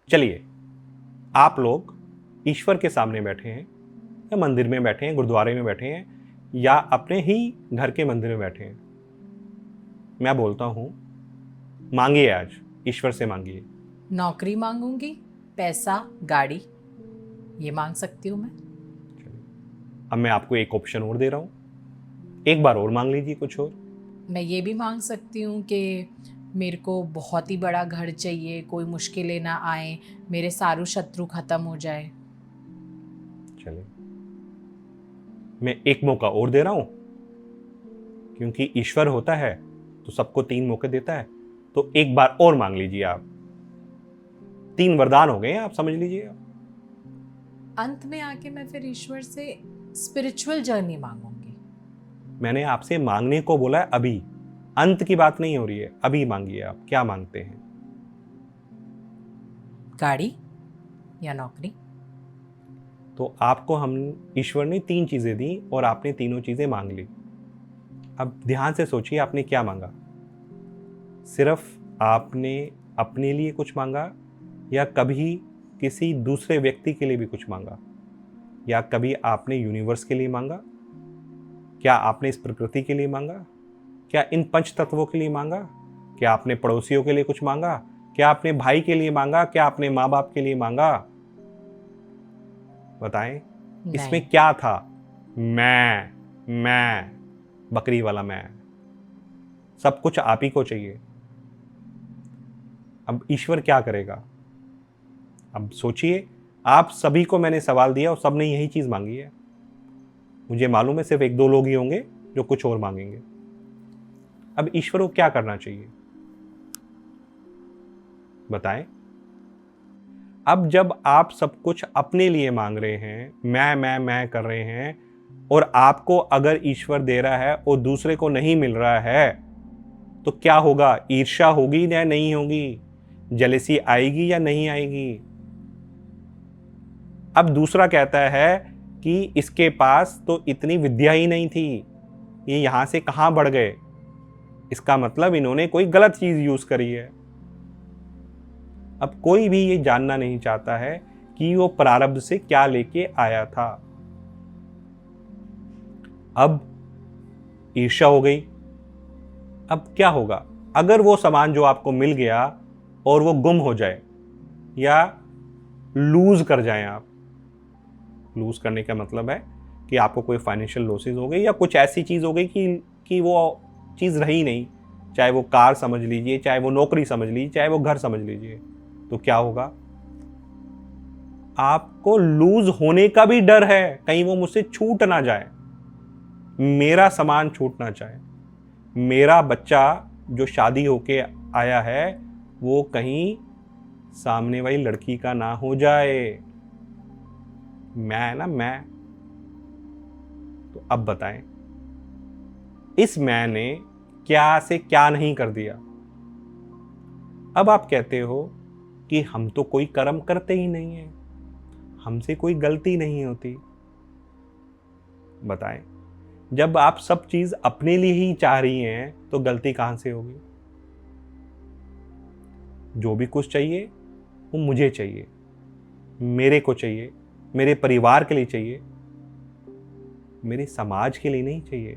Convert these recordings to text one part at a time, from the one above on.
चलिए, आप लोग ईश्वर के सामने बैठे हैं या मंदिर में बैठे हैं, गुरुद्वारे में बैठे हैं या अपने ही घर के मंदिर में बैठे हैं। मैं बोलता हूं, मांगिए, आज ईश्वर से मांगिए। नौकरी मांगूंगी, पैसा, गाड़ी, ये मांग सकती हूँ मैं। अब मैं आपको एक ऑप्शन और दे रहा हूं, एक बार और मांग लीजिए कुछ और। मैं ये भी मांग सकती हूँ कि मेरे को बहुत ही बड़ा घर चाहिए, कोई मुश्किलें ना आए, मेरे सारे शत्रु खत्म हो जाए। चलिए, मैं एक मौका और दे रहा हूं, क्योंकि ईश्वर होता है तो सबको 3 मौके देता है। तो एक बार और मांग लीजिए आप। 3 वरदान हो गए, आप समझ लीजिए। अंत में आके मैं फिर ईश्वर से स्पिरिचुअल जर्नी मांगूंगी। मैंने आपसे मांगने को बोला है, अभी। अंत की बात नहीं हो रही है, अभी मांगिए। आप क्या मांगते हैं? गाड़ी या नौकरी? तो आपको हम ईश्वर ने 3 चीजें दी और आपने तीनों चीजें मांग ली। अब ध्यान से सोचिए, आपने क्या मांगा। सिर्फ आपने अपने लिए कुछ मांगा, या कभी किसी दूसरे व्यक्ति के लिए भी कुछ मांगा, या कभी आपने यूनिवर्स के लिए मांगा? क्या आपने इस प्रकृति के लिए मांगा? क्या इन पंच तत्वों के लिए मांगा? क्या आपने पड़ोसियों के लिए कुछ मांगा? क्या आपने भाई के लिए मांगा? क्या आपने माँ बाप के लिए मांगा? बताएं, इसमें नहीं। क्या था? मैं, बकरी वाला मैं। सब कुछ आप ही को चाहिए। अब ईश्वर क्या करेगा? अब सोचिए, आप सभी को मैंने सवाल दिया और सबने यही चीज मांगी है। मुझे मालूम है सिर्फ 1-2 लोग ही होंगे जो कुछ और मांगेंगे। अब ईश्वर को क्या करना चाहिए, बताएं। अब जब आप सब कुछ अपने लिए मांग रहे हैं, मैं कर रहे हैं, और आपको अगर ईश्वर दे रहा है और दूसरे को नहीं मिल रहा है, तो क्या होगा? ईर्ष्या होगी या नहीं होगी? जेलेसी आएगी या नहीं आएगी? अब दूसरा कहता है कि इसके पास तो इतनी विद्या ही नहीं थी, ये यहां से कहां बढ़ गए। इसका मतलब इन्होंने कोई गलत चीज यूज करी है। अब कोई भी ये जानना नहीं चाहता है कि वो प्रारब्ध से क्या लेके आया था। अब ईर्ष्या हो गई। अब क्या होगा अगर वो सामान जो आपको मिल गया और वो गुम हो जाए या लूज कर जाए? आप लूज करने का मतलब है कि आपको कोई फाइनेंशियल लॉसेस हो गई या कुछ ऐसी चीज हो गई कि वो चीज रही नहीं। चाहे वो कार समझ लीजिए, चाहे वो नौकरी समझ लीजिए, चाहे वो घर समझ लीजिए। तो क्या होगा? आपको लूज होने का भी डर है, कहीं वो मुझसे छूट ना जाए, मेरा सामान छूट ना जाए, मेरा बच्चा जो शादी होके आया है वो कहीं सामने वाली लड़की का ना हो जाए। मैं ना, मैं। तो अब बताएं, इस मैं ने क्या से क्या नहीं कर दिया। अब आप कहते हो कि हम तो कोई कर्म करते ही नहीं है, हमसे कोई गलती नहीं होती। बताएं, जब आप सब चीज अपने लिए ही चाह रही हैं तो गलती कहां से होगी? जो भी कुछ चाहिए वो मुझे चाहिए, मेरे को चाहिए, मेरे परिवार के लिए चाहिए, मेरे समाज के लिए नहीं चाहिए।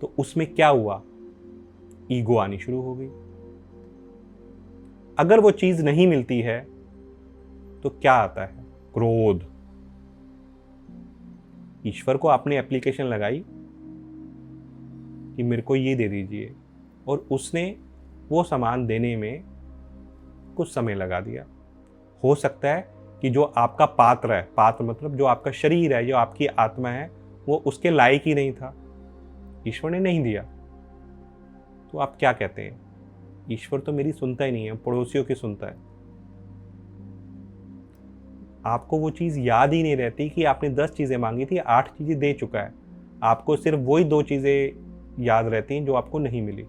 तो उसमें क्या हुआ? ईगो आनी शुरू हो गई। अगर वो चीज नहीं मिलती है तो क्या आता है? क्रोध। ईश्वर को आपने एप्लीकेशन लगाई कि मेरे को ये दे दीजिए, और उसने वो सामान देने में कुछ समय लगा दिया। हो सकता है कि जो आपका पात्र है, पात्र मतलब जो आपका शरीर है, जो आपकी आत्मा है, वो उसके लायक ही नहीं था, ईश्वर ने नहीं दिया। तो आप क्या कहते हैं? ईश्वर तो मेरी सुनता ही नहीं है, पड़ोसियों की सुनता है। आपको वो चीज याद ही नहीं रहती कि आपने 10 चीजें मांगी थी, 8 चीजें दे चुका है। आपको सिर्फ वही 2 चीजें याद रहती हैं जो आपको नहीं मिली,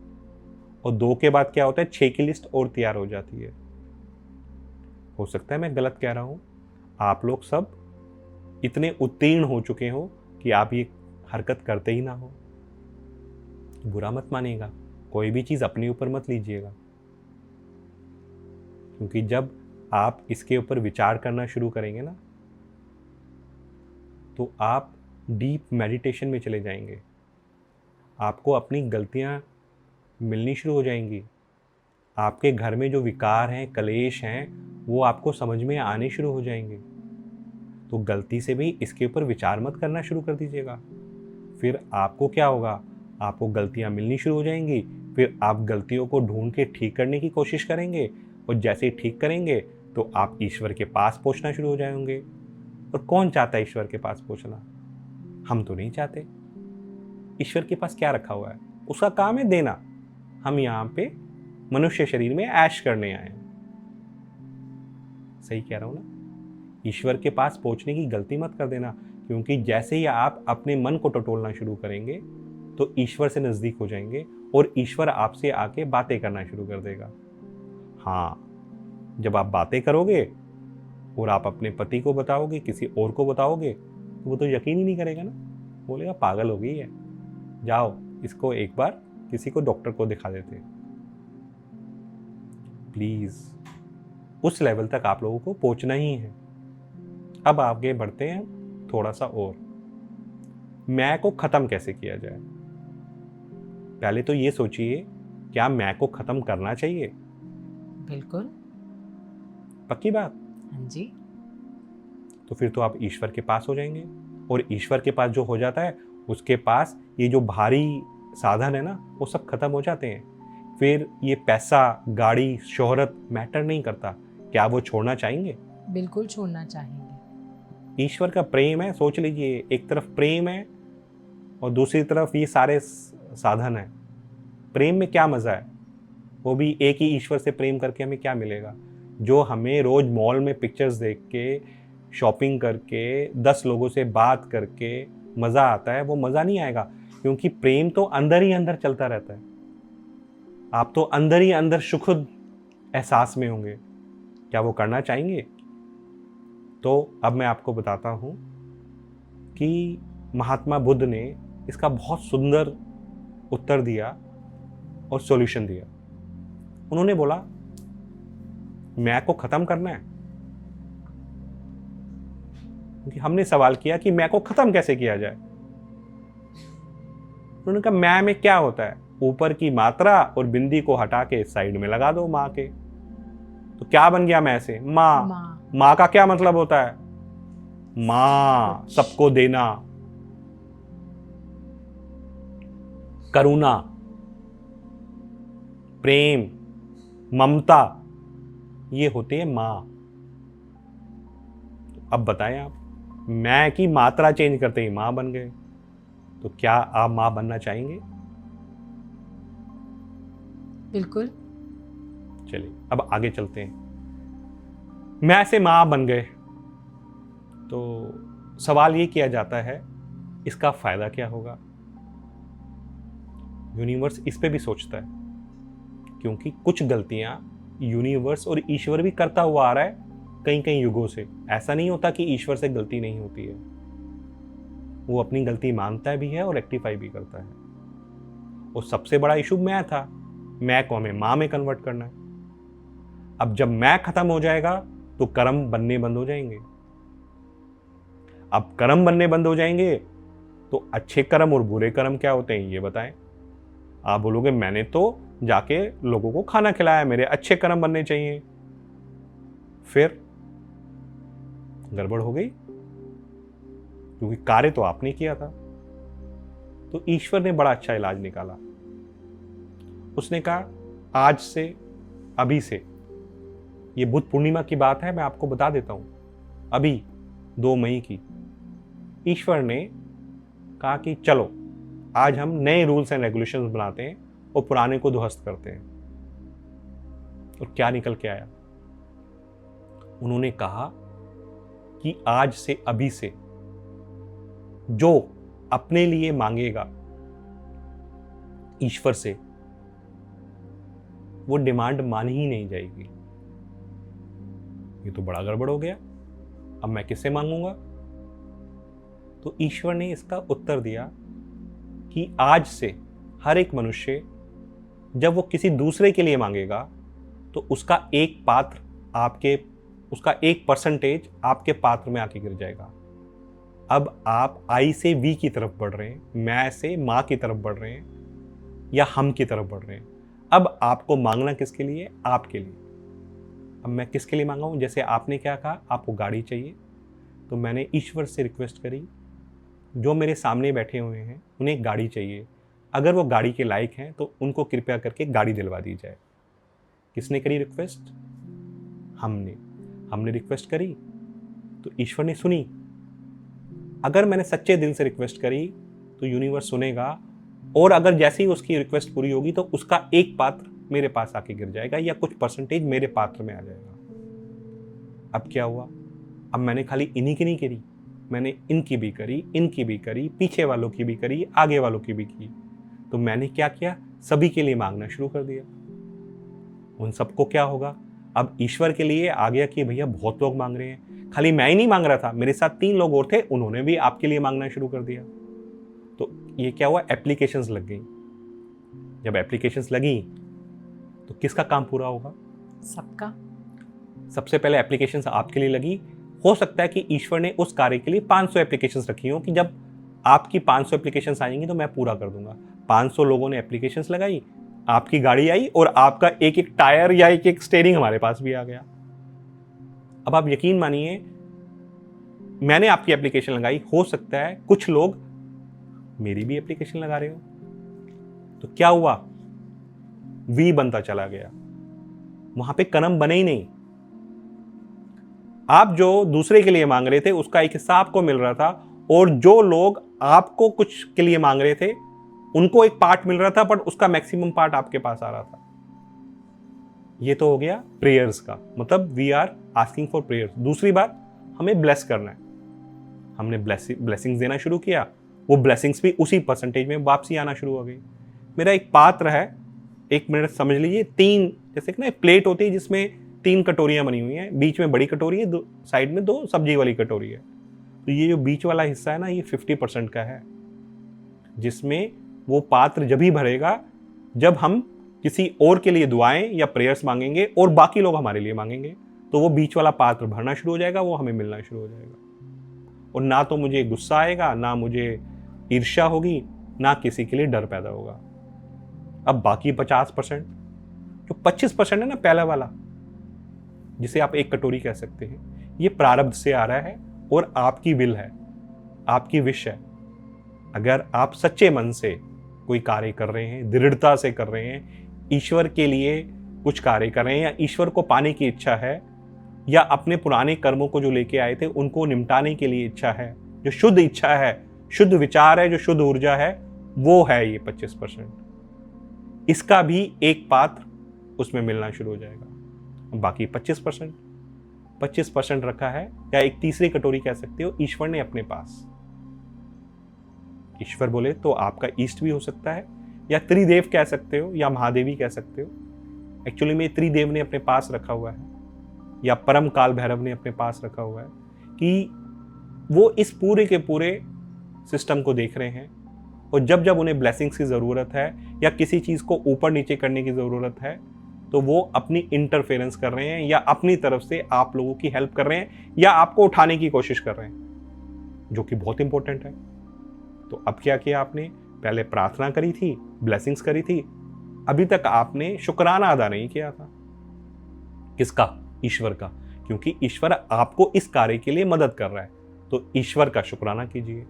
और 2 के बाद क्या होता है? 6 की लिस्ट और तैयार हो जाती है। हो सकता है मैं गलत कह रहा हूं, आप लोग सब इतने उत्तीर्ण हो चुके हो कि आप ये हरकत करते ही ना हो। बुरा मत मानिएगा, कोई भी चीज अपने ऊपर मत लीजिएगा। क्योंकि जब आप इसके ऊपर विचार करना शुरू करेंगे ना, तो आप डीप मेडिटेशन में चले जाएंगे। आपको अपनी गलतियां मिलनी शुरू हो जाएंगी। आपके घर में जो विकार हैं, कलेश हैं, वो आपको समझ में आने शुरू हो जाएंगे। तो गलती से भी इसके ऊपर विचार मत करना शुरू कर दीजिएगा। फिर आपको क्या होगा, आपको गलतियां मिलनी शुरू हो जाएंगी। फिर आप गलतियों को ढूंढ के ठीक करने की कोशिश करेंगे, और जैसे ही ठीक करेंगे तो आप ईश्वर के पास पहुंचना शुरू हो जाएंगे। और कौन चाहता है ईश्वर के पास पहुंचना? हम तो नहीं चाहते। ईश्वर के पास क्या रखा हुआ है? उसका काम है देना। हम यहाँ पे मनुष्य शरीर में ऐश करने आए हैं। सही कह रहा हूं ना? ईश्वर के पास पहुंचने की गलती मत कर देना, क्योंकि जैसे ही आप अपने मन को टटोलना शुरू करेंगे तो ईश्वर से नजदीक हो जाएंगे और ईश्वर आपसे आके बातें करना शुरू कर देगा। हाँ, जब आप बातें करोगे और आप अपने पति को बताओगे, किसी और को बताओगे, तो वो तो यकीन ही नहीं करेगा ना, बोलेगा पागल हो गई है, जाओ इसको एक बार किसी को डॉक्टर को दिखा देते। प्लीज, उस लेवल तक आप लोगों को पहुंचना ही है। अब आगे बढ़ते हैं थोड़ा सा और। मैं को खत्म कैसे किया जाए? पहले तो ये सोचिए, क्या मैं को खत्म करना चाहिए? बिल्कुल। पक्की बात? हाँ जी। तो फिर तो आप ईश्वर के पास हो जाएंगे, और ईश्वर के पास जो हो जाता है, उसके पास ये जो भारी साधन है ना, वो सब खत्म हो जाते हैं। फिर ये पैसा, गाड़ी, शोहरत मैटर नहीं करता। क्या वो छोड़ना चाहेंगे? बिल्कुल छोड़ना चाहेंगे। ईश्वर का प्रेम है, सोच लीजिए, एक तरफ प्रेम है और दूसरी तरफ ये सारे साधन है। प्रेम में क्या मजा है? वो भी एक ही ईश्वर से प्रेम करके हमें क्या मिलेगा? जो हमें रोज मॉल में पिक्चर्स देख के, शॉपिंग करके, 10 लोगों से बात करके मजा आता है, वो मजा नहीं आएगा, क्योंकि प्रेम तो अंदर ही अंदर चलता रहता है। आप तो अंदर ही अंदर सुखद एहसास में होंगे। क्या वो करना चाहेंगे? तो अब मैं आपको बताता हूं कि महात्मा बुद्ध ने इसका बहुत सुंदर उत्तर दिया और सॉल्यूशन दिया। उन्होंने बोला, मैं को खत्म करना है। क्योंकि हमने सवाल किया कि मैं को खत्म कैसे किया जाए। उन्होंने कहा, मैं में क्या होता है? ऊपर की मात्रा और बिंदी को हटा के साइड में लगा दो माँ के, तो क्या बन गया मैं से? माँ। माँ का क्या मतलब होता है? माँ, सबको देना, करुणा, प्रेम, ममता, ये होती है माँ। अब बताएं आप, मैं की मात्रा चेंज करते ही माँ बन गए, तो क्या आप माँ बनना चाहेंगे? बिल्कुल। चलिए अब आगे चलते हैं। मैं से माँ बन गए, तो सवाल ये किया जाता है, इसका फायदा क्या होगा? यूनिवर्स इस पे भी सोचता है, क्योंकि कुछ गलतियां यूनिवर्स और ईश्वर भी करता हुआ आ रहा है कई कई युगों से। ऐसा नहीं होता कि ईश्वर से गलती नहीं होती है, वो अपनी गलती मानता भी है और रेक्टिफाई भी करता है। और सबसे बड़ा इशू मैं था, मैं को हमें माँ में कन्वर्ट करना है। अब जब मैं खत्म हो जाएगा तो कर्म बनने बंद हो जाएंगे। अब कर्म बनने बंद हो जाएंगे तो अच्छे कर्म और बुरे कर्म क्या होते हैं ये बताएं। आप बोलोगे, मैंने तो जाके लोगों को खाना खिलाया, मेरे अच्छे कर्म बनने चाहिए। फिर गड़बड़ हो गई, क्योंकि कार्य तो आपने किया था। तो ईश्वर ने बड़ा अच्छा इलाज निकाला। उसने कहा, आज से, अभी से, ये बुद्ध पूर्णिमा की बात है, मैं आपको बता देता हूं, अभी 2 मई की, ईश्वर ने कहा कि चलो आज हम नए रूल्स एंड रेगुलेशंस बनाते हैं और पुराने को ध्वस्त करते हैं। और क्या निकल के आया? उन्होंने कहा कि आज से, अभी से, जो अपने लिए मांगेगा ईश्वर से, वो डिमांड मानी ही नहीं जाएगी। ये तो बड़ा गड़बड़ हो गया, अब मैं किससे मांगूंगा? तो ईश्वर ने इसका उत्तर दिया कि आज से हर एक मनुष्य जब वो किसी दूसरे के लिए मांगेगा तो उसका एक पात्र आपके उसका 1% आपके पात्र में आके गिर जाएगा। अब आप आई से वी की तरफ बढ़ रहे हैं, मैं से माँ की तरफ बढ़ रहे हैं, या हम की तरफ बढ़ रहे हैं। अब आपको मांगना किसके लिए? आपके लिए। अब मैं किसके लिए मांगा हूँ? जैसे आपने क्या कहा, आपको गाड़ी चाहिए, तो मैंने ईश्वर से रिक्वेस्ट करी, जो मेरे सामने बैठे हुए हैं उन्हें गाड़ी चाहिए, अगर वो गाड़ी के लायक हैं तो उनको कृपया करके गाड़ी दिलवा दी जाए। किसने करी रिक्वेस्ट? हमने रिक्वेस्ट करी तो ईश्वर ने सुनी। अगर मैंने सच्चे दिल से रिक्वेस्ट करी तो यूनिवर्स सुनेगा, और अगर जैसे ही उसकी रिक्वेस्ट पूरी होगी तो उसका एक पात्र मेरे पास आके गिर जाएगा, या कुछ परसेंटेज मेरे पात्र में आ जाएगा। अब क्या हुआ? अब मैंने खाली इन्हीं की नहीं करी, मैंने इनकी भी करी, इनकी भी करी, पीछे वालों की भी करी, आगे वालों की भी की। तो मैंने क्या किया? सभी के लिए मांगना शुरू कर दिया। उन सबको क्या होगा? अब ईश्वर के लिए आ गया कि भैया बहुत लोग मांग रहे हैं, खाली मैं ही नहीं मांग रहा था, मेरे साथ 3 लोग और थे, उन्होंने भी आपके लिए मांगना शुरू कर दिया। तो ये क्या हुआ? एप्लीकेशंस लग गई। जब एप्लीकेशंस लगी तो किसका काम पूरा होगा? सबका। सबसे पहले एप्लीकेशंस आपके लिए लगी। हो सकता है कि ईश्वर ने उस कार्य के लिए 500 एप्लीकेशंस रखी हो कि जब आपकी 500 एप्लीकेशंस आएंगी तो मैं पूरा कर दूंगा। 500 लोगों ने एप्लीकेशंस लगाई, आपकी गाड़ी आई, और आपका एक एक टायर या एक एक स्टीयरिंग हमारे पास भी आ गया। अब आप यकीन मानिए, मैंने आपकी एप्लीकेशन लगाई, हो सकता है कुछ लोग मेरी भी एप्लीकेशन लगा रहे हो, तो क्या हुआ? वी बनता चला गया, वहां पे कनम बने ही नहीं। आप जो दूसरे के लिए मांग रहे थे उसका एक हिस्सा आपको मिल रहा था, और जो लोग आपको कुछ के लिए मांग रहे थे उनको एक पार्ट मिल रहा था, पर उसका मैक्सिमम पार्ट आपके पास आ रहा था। ये तो हो गया प्रेयर्स का, मतलब we are asking for prayers. दूसरी बात, हमें ब्लेस करना है, हमने ब्लेसिंग्स देना शुरू किया, वो ब्लेसिंग्स भी उसी परसेंटेज में वापसी आना शुरू हो गई। मेरा एक पात्र है, 1 मिनट समझ लीजिए, 3 जैसे कि ना एक प्लेट होती है जिसमें 3 कटोरियां बनी हुई हैं, बीच में बड़ी कटोरी है, साइड में 2 सब्जी वाली कटोरी है। तो ये जो बीच वाला हिस्सा है ना, ये 50% का है, जिसमें वो पात्र जब ही भरेगा जब हम किसी और के लिए दुआएं या प्रेयर्स मांगेंगे और बाकी लोग हमारे लिए मांगेंगे, तो वो बीच वाला पात्र भरना शुरू हो जाएगा, वो हमें मिलना शुरू हो जाएगा। और ना तो मुझे गुस्सा आएगा, ना मुझे ईर्ष्या होगी, ना किसी के लिए डर पैदा होगा। अब बाकी 50%, जो 25% है ना पहला वाला, जिसे आप एक कटोरी कह सकते हैं, ये प्रारब्ध से आ रहा है और आपकी विल है, आपकी विश है। अगर आप सच्चे मन से कोई कार्य कर रहे हैं, दृढ़ता से कर रहे हैं, ईश्वर के लिए कुछ कार्य कर रहे हैं, या ईश्वर को पाने की इच्छा है, या अपने पुराने कर्मों को जो लेके आए थे उनको निपटाने के लिए इच्छा है, जो शुद्ध इच्छा है, शुद्ध विचार है, जो शुद्ध ऊर्जा है, वो है ये 25%। इसका भी एक पात्र उसमें मिलना शुरू हो जाएगा। बाकी 25% रखा है, या एक तीसरी कटोरी कह सकते हो, ईश्वर ने अपने पास। ईश्वर बोले तो आपका ईष्ट भी हो सकता है, या त्रिदेव कह सकते हो, या महादेवी कह सकते हो। एक्चुअली में त्रिदेव ने अपने पास रखा हुआ है, या परम काल भैरव ने अपने पास रखा हुआ है, कि वो इस पूरे के पूरे सिस्टम को देख रहे हैं, और जब जब उन्हें ब्लेसिंग्स की ज़रूरत है या किसी चीज़ को ऊपर नीचे करने की ज़रूरत है, तो वो अपनी इंटरफेरेंस कर रहे हैं, या अपनी तरफ से आप लोगों की हेल्प कर रहे हैं, या आपको उठाने की कोशिश कर रहे हैं, जो कि बहुत इंपॉर्टेंट है। तो अब क्या किया आपने? पहले प्रार्थना करी थी, ब्लेसिंग्स करी थी, अभी तक आपने शुक्राना अदा नहीं किया था। किसका? ईश्वर का, क्योंकि ईश्वर आपको इस कार्य के लिए मदद कर रहा है, तो ईश्वर का शुक्राना कीजिए।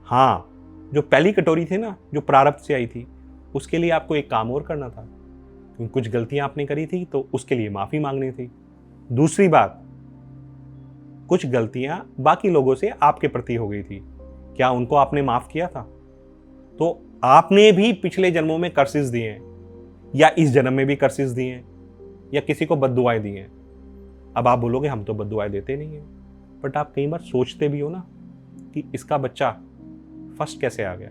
हाँ, जो पहली कटोरी थी ना, जो प्रारब्ध से आई थी, उसके लिए आपको एक काम और करना था, क्योंकि कुछ गलतियां आपने करी थी, तो उसके लिए माफी मांगनी थी। दूसरी बात, कुछ गलतियां बाकी लोगों से आपके प्रति हो गई थी, क्या उनको आपने माफ किया था? तो आपने भी पिछले जन्मों में कर्सेस दिए हैं, या इस जन्म में भी कर्सेस दिए हैं, या किसी को बद्दुआएं दी हैं। अब आप बोलोगे हम तो बद्दुआएं देते नहीं हैं, बट आप कई बार सोचते भी हो ना कि इसका बच्चा फर्स्ट कैसे आ गया?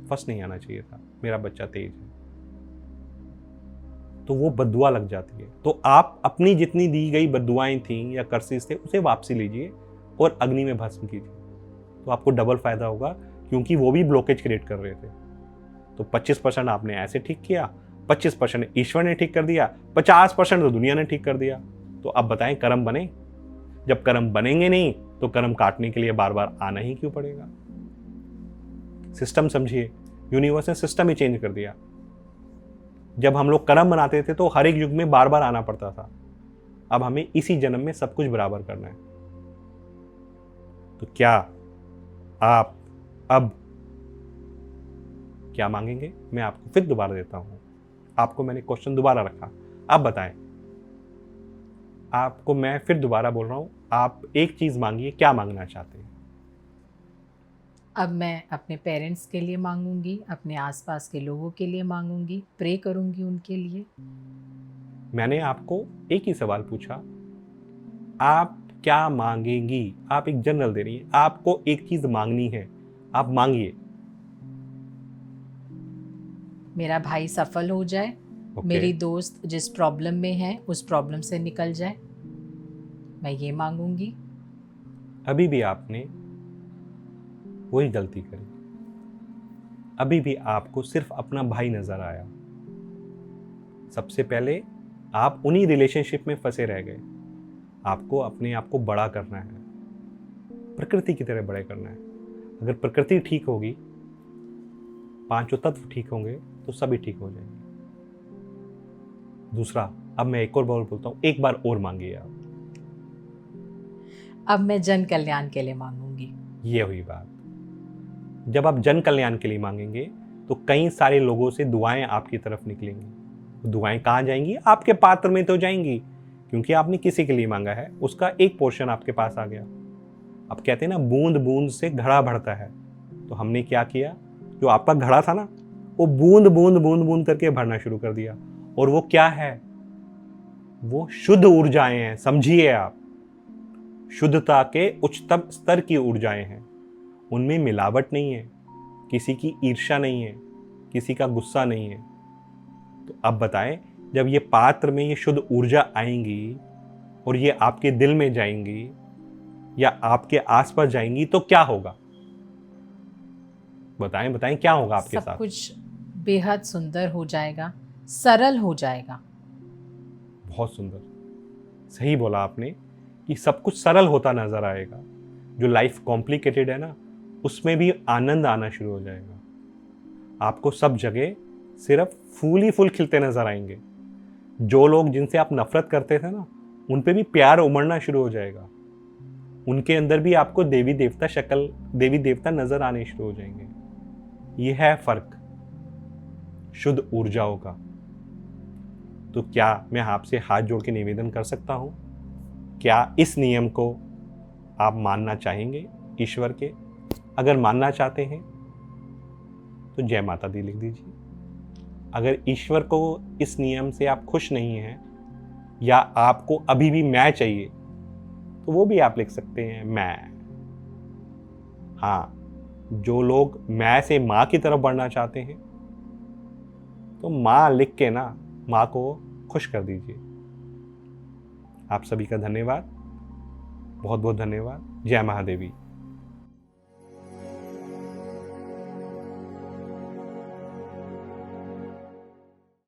फर्स्ट नहीं आना चाहिए था, मेरा बच्चा तेज है, तो वो बद्दुआ लग जाती है। तो आप अपनी जितनी दी गई बद्दुआएं थी या कर्सेस थे, उसे वापसी लीजिए और अग्नि में भस्म कीजिए, तो आपको डबल फायदा होगा, क्योंकि वो भी ब्लॉकेज क्रिएट कर रहे थे। तो 25% आपने ऐसे ठीक किया, 25% ईश्वर ने ठीक कर दिया, 50% तो दुनिया ने ठीक कर दिया। तो अब बताएं कर्म बने? जब कर्म बनेंगे नहीं तो कर्म काटने के लिए बार बार आना ही क्यों पड़ेगा? सिस्टम समझिए, यूनिवर्स ने सिस्टम ही चेंज कर दिया। जब हम लोग कर्म बनाते थे तो हर एक युग में बार बार आना पड़ता था। अब हमें इसी जन्म में सब कुछ बराबर करना है। तो क्या आप अब क्या मांगेंगे? मैं आपको फिर दोबारा देता हूं। आपको मैंने क्वेश्चन दोबारा रखा, आप बताएं। आपको मैं फिर दोबारा बोल रहा हूं, आप एक चीज मांगिए, क्या मांगना चाहते हैं? अब मैं अपने पेरेंट्स के लिए मांगूंगी, अपने आसपास के लोगों के लिए मांगूंगी, प्रे करूंगी उनके लिए। मैंने आपको एक ही सवाल पूछा, आप क्या मांगेंगी? आप एक जनरल दे रही हैं, आपको एक चीज मांगनी है, आप मांगिए। मेरा भाई सफल हो जाए, ओके। मेरी दोस्त जिस प्रॉब्लम में है उस प्रॉब्लम से निकल जाए, मैं ये मांगूंगी। अभी भी आपने वही गलती करी। अभी भी आपको सिर्फ अपना भाई नजर आया। सबसे पहले आप उन्हीं रिलेशनशिप में फंसे रह गए। आपको अपने आप को बड़ा करना है, प्रकृति की तरह बड़े करना है। अगर प्रकृति ठीक होगी, पांचों तत्व ठीक होंगे, तो सभी ठीक हो जाएंगे। दूसरा, अब मैं एक और बार बोलता हूं, एक बार और मांगिए आप। अब मैं जन कल्याण के लिए मांगूंगी। ये हुई बात। जब आप जन कल्याण के लिए मांगेंगे तो कई सारे लोगों से दुआएं आपकी तरफ निकलेंगी। दुआएं कहाँ जाएंगी? आपके पात्र में तो जाएंगी, क्योंकि आपने किसी के लिए मांगा है, उसका एक पोर्शन आपके पास आ गया। अब कहते हैं ना, बूंद बूंद से घड़ा भरता है। तो हमने क्या किया? जो आपका घड़ा था ना, वो बूंद बूंद बूंद बूंद करके भरना शुरू कर दिया। और वो क्या है? वो शुद्ध ऊर्जाएं हैं। समझिए आप, शुद्धता के उच्चतम स्तर की ऊर्जाएं हैं। उनमें मिलावट नहीं है, किसी की ईर्ष्या नहीं है, किसी का गुस्सा नहीं है। तो अब बताएं, जब ये पात्र में ये शुद्ध ऊर्जा आएंगी और ये आपके दिल में जाएंगी या आपके आसपास जाएंगी तो क्या होगा? बताएं बताएं, क्या होगा आपके साथ? सब कुछ बेहद सुंदर हो जाएगा, सरल हो जाएगा। बहुत सुंदर, सही बोला आपने कि सब कुछ सरल होता नजर आएगा। जो लाइफ कॉम्प्लिकेटेड है ना, उसमें भी आनंद आना शुरू हो जाएगा। आपको सब जगह सिर्फ फूल ही फूल खिलते नजर आएंगे। जो लोग जिनसे आप नफरत करते थे ना, उन पे भी प्यार उमड़ना शुरू हो जाएगा। उनके अंदर भी आपको देवी देवता शक्ल, देवी देवता नजर आने शुरू हो जाएंगे। यह है फर्क शुद्ध ऊर्जाओं का। तो क्या मैं आपसे हाथ जोड़ के निवेदन कर सकता हूं, क्या इस नियम को आप मानना चाहेंगे ईश्वर के? अगर मानना चाहते हैं तो जय माता दी लिख दीजिए। अगर ईश्वर को इस नियम से आप खुश नहीं हैं या आपको अभी भी मैं चाहिए, तो वो भी आप लिख सकते हैं, मैं। हाँ, जो लोग मैं से माँ की तरफ बढ़ना चाहते हैं, तो माँ लिख के ना माँ को खुश कर दीजिए। आप सभी का धन्यवाद, बहुत बहुत धन्यवाद। जय महादेवी।